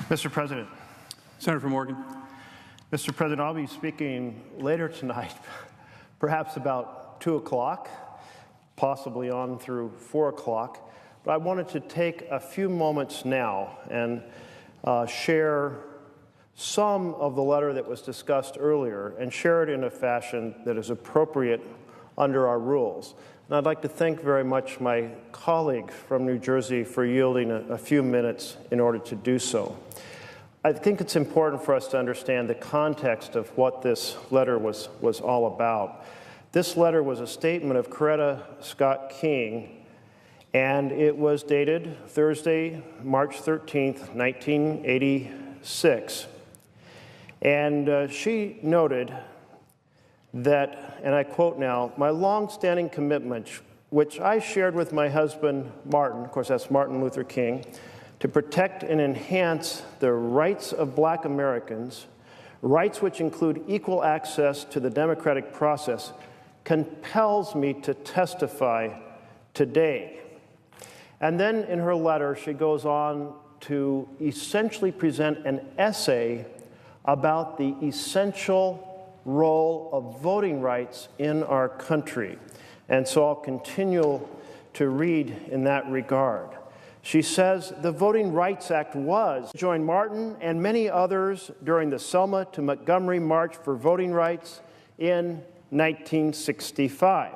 Mr. President. Senator from Oregon. Mr. President, I'll be speaking later tonight, perhaps about 2 o'clock, possibly on through 4 o'clock. But I wanted to take a few moments now and share some of the letter that was discussed earlier and share it in a fashion that is appropriate under our rules. And I'd like to thank very much my colleague from New Jersey for yielding a few minutes in order to do so. I think it's important for us to understand the context of what this letter was all about. This letter was a statement of Coretta Scott King, and it was dated Thursday, March 13th, 1986. And she noted that, and I quote now, "My long-standing commitment, which I shared with my husband, Martin," of course that's Martin Luther King, "to protect and enhance the rights of Black Americans, rights which include equal access to the democratic process, compels me to testify today." And then in her letter, she goes on to essentially present an essay about the essential role of voting rights in our country. And so I'll continue to read in that regard. She says, "The Voting Rights Act was," joined Martin and many others during the Selma to Montgomery March for Voting Rights in 1965.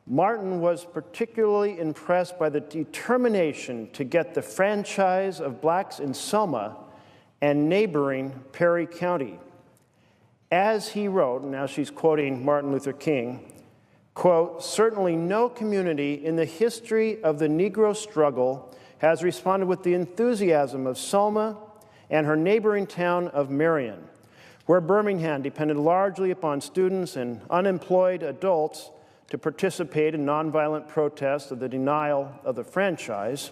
Martin was particularly impressed by the determination to get the franchise of blacks in Selma and neighboring Perry County. As he wrote, now she's quoting Martin Luther King, quote, "Certainly no community in the history of the Negro struggle has responded with the enthusiasm of Selma and her neighboring town of Marion, where Birmingham depended largely upon students and unemployed adults to participate in nonviolent protests of the denial of the franchise.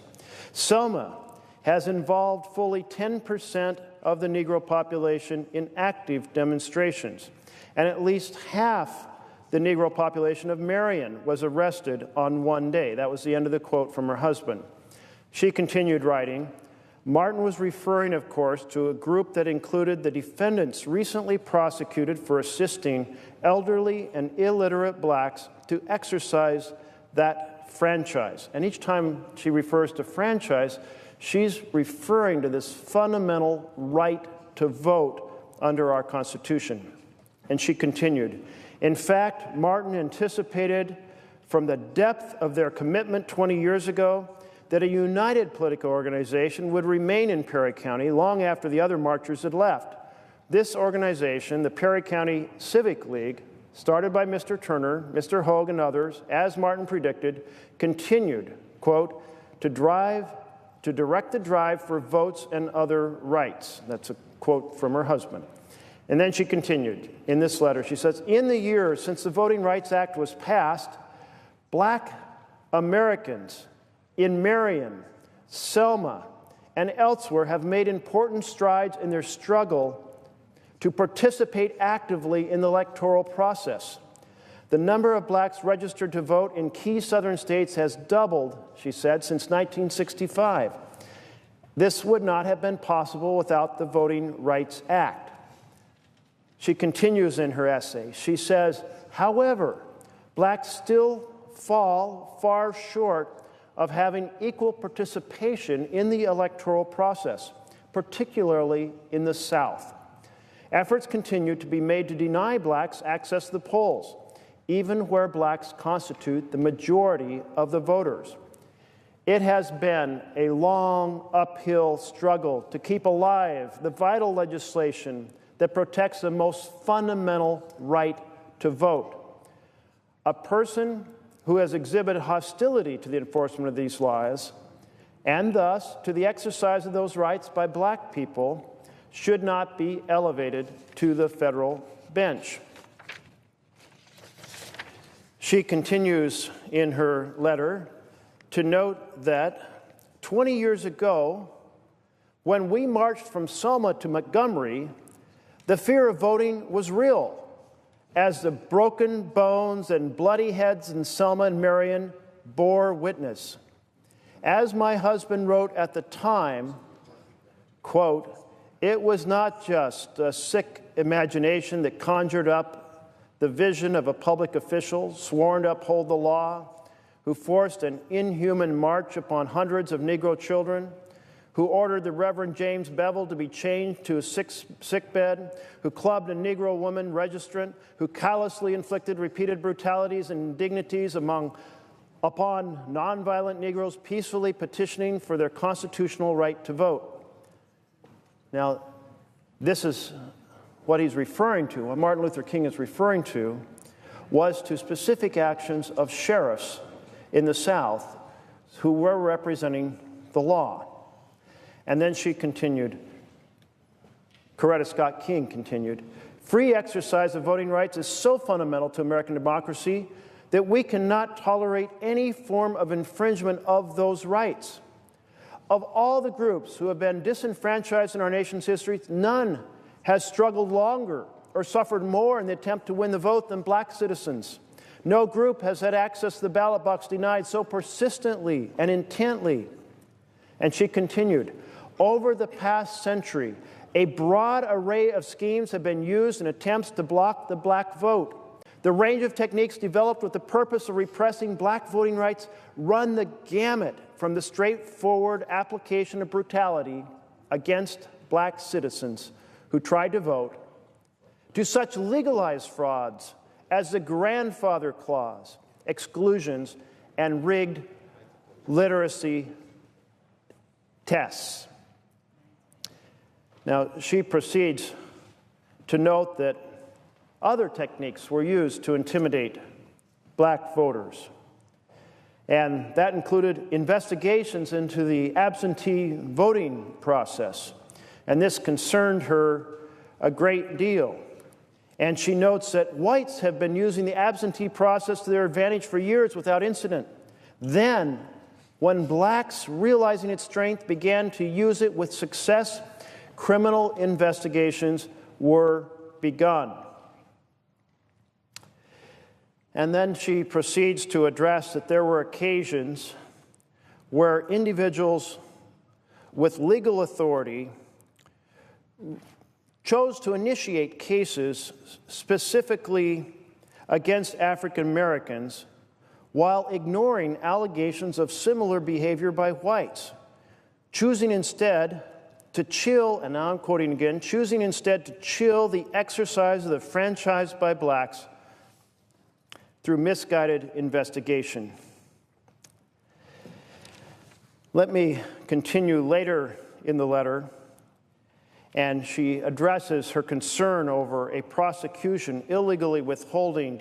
Selma has involved fully 10% of the Negro population in active demonstrations, and at least half the Negro population of Marion was arrested on one day." That was the end of the quote from her husband. She continued writing, "Martin was referring, of course, to a group that included the defendants recently prosecuted for assisting elderly and illiterate blacks to exercise that franchise." And each time she refers to franchise, she's referring to this fundamental right to vote under our Constitution. And she continued, "In fact, Martin anticipated from the depth of their commitment 20 years ago that a united political organization would remain in Perry County long after the other marchers had left. This organization, the Perry County Civic League, started by Mr. Turner, Mr. Hogue, and others, as Martin predicted, continued, quote, to direct the drive for votes and other rights." That's a quote from her husband. And then she continued in this letter. She says, "In the years since the Voting Rights Act was passed, Black Americans in Marion, Selma, and elsewhere have made important strides in their struggle to participate actively in the electoral process. The number of blacks registered to vote in key southern states has doubled," she said, "since 1965. This would not have been possible without the Voting Rights Act." She continues in her essay. She says, "However, blacks still fall far short of having equal participation in the electoral process, particularly in the South. Efforts continue to be made to deny blacks access to the polls, even where blacks constitute the majority of the voters. It has been a long uphill struggle to keep alive the vital legislation that protects the most fundamental right to vote. A person who has exhibited hostility to the enforcement of these laws, and thus to the exercise of those rights by black people, should not be elevated to the federal bench." She continues in her letter to note that 20 years ago, when we marched from Selma to Montgomery, the fear of voting was real, as the broken bones and bloody heads in Selma and Marion bore witness. As my husband wrote at the time, quote, "It was not just a sick imagination that conjured up the vision of a public official sworn to uphold the law, who forced an inhuman march upon hundreds of Negro children, who ordered the Reverend James Bevel to be chained to a sickbed, who clubbed a Negro woman registrant, who callously inflicted repeated brutalities and indignities upon nonviolent Negroes peacefully petitioning for their constitutional right to vote." Now, this is what he's referring to, what Martin Luther King is referring to, was to specific actions of sheriffs in the South who were representing the law. And then she continued, Coretta Scott King continued, "Free exercise of voting rights is so fundamental to American democracy that we cannot tolerate any form of infringement of those rights. Of all the groups who have been disenfranchised in our nation's history, none has struggled longer or suffered more in the attempt to win the vote than black citizens. No group has had access to the ballot box denied so persistently and intently." And she continued, "Over the past century, a broad array of schemes have been used in attempts to block the black vote. The range of techniques developed with the purpose of repressing black voting rights run the gamut from the straightforward application of brutality against black citizens who tried to vote to such legalized frauds as the grandfather clause, exclusions, and rigged literacy tests." Now, she proceeds to note that other techniques were used to intimidate black voters. And that included investigations into the absentee voting process. And this concerned her a great deal. And she notes that whites have been using the absentee process to their advantage for years without incident. Then, when blacks, realizing its strength, began to use it with success, criminal investigations were begun. And then she proceeds to address that there were occasions where individuals with legal authority chose to initiate cases specifically against African Americans while ignoring allegations of similar behavior by whites, choosing instead to chill, and now I'm quoting again, choosing instead to chill the exercise of the franchise by blacks through misguided investigation. Let me continue later in the letter, and she addresses her concern over a prosecution illegally withholding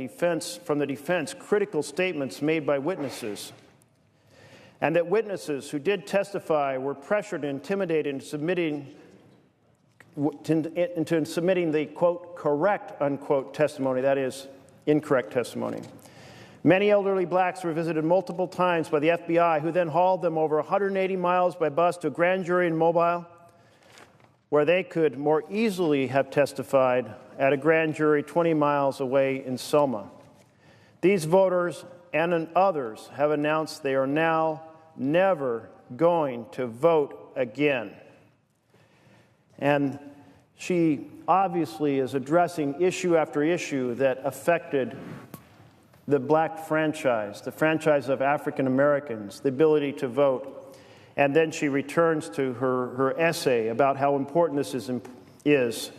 from the defense critical statements made by witnesses, and that witnesses who did testify were pressured and intimidated into submitting the, quote, correct, unquote, testimony, that is, incorrect testimony. Many elderly blacks were visited multiple times by the FBI, who then hauled them over 180 miles by bus to a grand jury in Mobile, where they could more easily have testified at a grand jury 20 miles away in Selma. These voters and others have announced they are now never going to vote again. And she obviously is addressing issue after issue that affected the black franchise, the franchise of African Americans, the ability to vote. And then she returns to her essay about how important this is.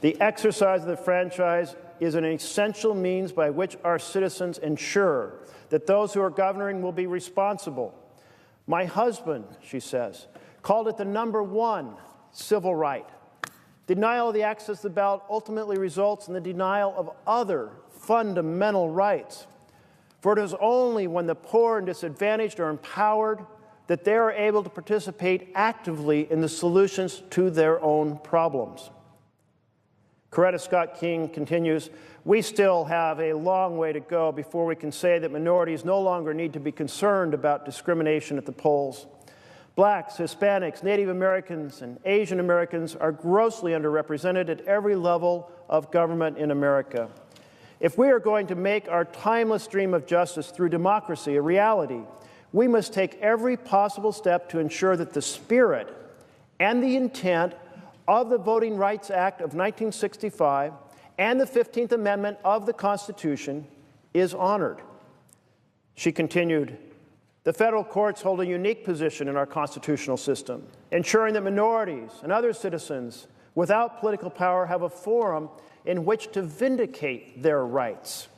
The exercise of the franchise is an essential means by which our citizens ensure that those who are governing will be responsible. My husband, she says, called it the #1 civil right. Denial of the access to the ballot ultimately results in the denial of other fundamental rights. For it is only when the poor and disadvantaged are empowered that they are able to participate actively in the solutions to their own problems. Coretta Scott King continues, "We still have a long way to go before we can say that minorities no longer need to be concerned about discrimination at the polls. Blacks, Hispanics, Native Americans, and Asian Americans are grossly underrepresented at every level of government in America. If we are going to make our timeless dream of justice through democracy a reality, we must take every possible step to ensure that the spirit and the intent of the Voting Rights Act of 1965 and the 15th Amendment of the Constitution is honored. She continued, the federal courts hold a unique position in our constitutional system, ensuring that minorities and other citizens without political power have a forum in which to vindicate their rights.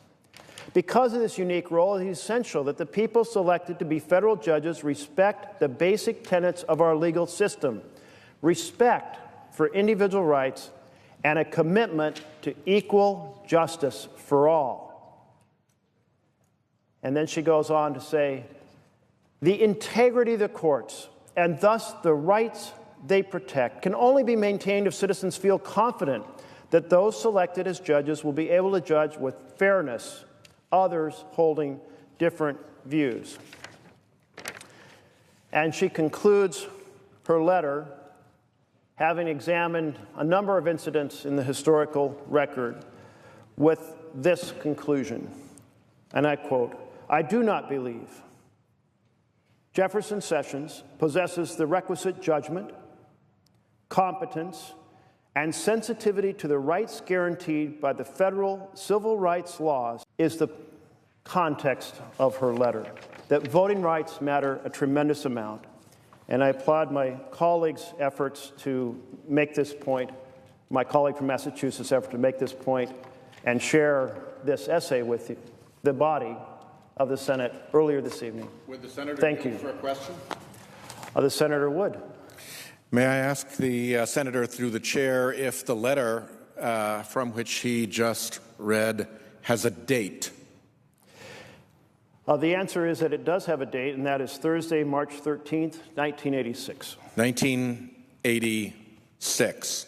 Because of this unique role, it is essential that the people selected to be federal judges respect the basic tenets of our legal system, respect for individual rights, and a commitment to equal justice for all. And then she goes on to say, the integrity of the courts, and thus the rights they protect, can only be maintained if citizens feel confident that those selected as judges will be able to judge with fairness others holding different views. And she concludes her letter, having examined a number of incidents in the historical record, with this conclusion, and I quote, I do not believe Jefferson Sessions possesses the requisite judgment, competence, and sensitivity to the rights guaranteed by the federal civil rights laws is the context of her letter, that voting rights matter a tremendous amount. And I applaud my colleague's efforts to make this point, my colleague from Massachusetts' effort to make this point and share this essay with the body of the Senate earlier this evening. Would the Senator Thank you. For a question? The Senator would. May I ask the Senator through the chair if the letter from which he just read has a date? The answer is that it does have a date, and that is Thursday, March 13th, 1986. 1986.